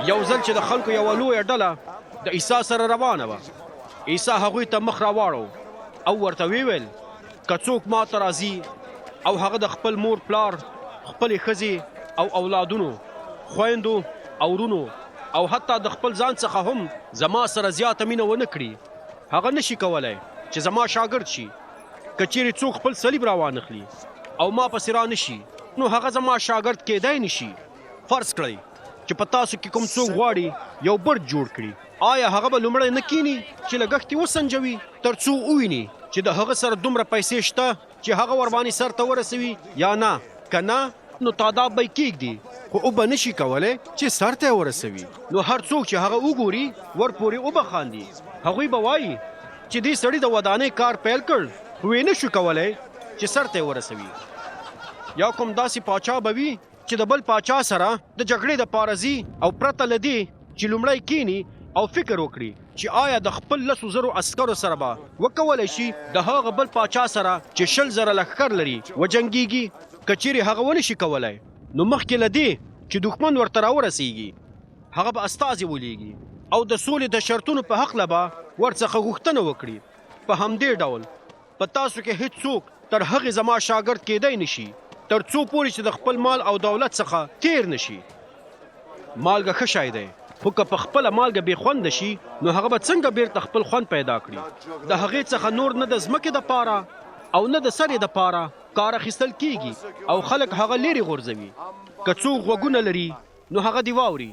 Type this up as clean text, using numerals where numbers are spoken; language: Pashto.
یو ځل چې د خلکو یوه لویه ډله د عیسی سره روانه وه، عیسی هغوی ته مخ راواړو او ورته ویل که څوک ما ته راځي او هغه د خپل مور پلار، خپلې ښځې او اولادونو، خویندو او ورونو او حتی د خپل ځان څخه هم زما سره زیاته مینه ونه کړي، هغه نشي کولی چې زما شاګرد شي. که چیرې څوک خپل صلیب راوانخلي او ما پسې را نشي، نو هغه زما شاګرد کیدی نشي. فرض کړئ چې په تاسو کې کوم څوک غواړي یو برج جوړ کړي، آیا هغه به لومړی نه کیني چې لګښت یې وسنجوي تر څو وویني چې د هغه سره دومره پیسې شته چې هغه ورباندې سر ته ورسوي یا نه؟ که نه نو تاداب به یې کیږدي، خو او به نشي کولی چې سر ته یې ورسوي. نو هر څوک چې هغه وګوري ورپورې وبخاندي. هغوی به وایي چې دې سړي د ودانۍ کار پیل کړ خو یې نشو کولی چې سر ته یې ورسوي. یا کوم داسې پاچا به وي چې د بل پاچا سره د جګړې دپاره ځي او پرته له دې چې لومړی کینی او فکر وکړي چې آیا د خپل 100,000 عسکرو سره به وکولی شي د هغه بل پاچا سره چې 100,000 لښکر لري وجنګیږي. که چیرې هغه ونشي کولی، نو مخکې له دې چې دښمن ورته راورسیږي هغه به استازي ولیږي او د سولې د شرطونو په هکله به ورڅخه غوښتنه وکړي. په همدې ډول په تاسو کې هیڅ څوک تر هغې زما شاګرد کیدی نشي تر څو پورې چې د خپل مال او دولت څخه تیر نشي. مالګه ښه شی دی، خو که په خپله مالګه بې خونده شي نو هغه به څنګه بیرته خپل خوند پیدا کړي؟ د هغې څخه نور نه د ځمکې دپاره او نه د سرې دپاره کار اخیستل کیږي او خلک هغه لیرې غورځوي. که څوک غوږونه لري نو هغه دې واوري.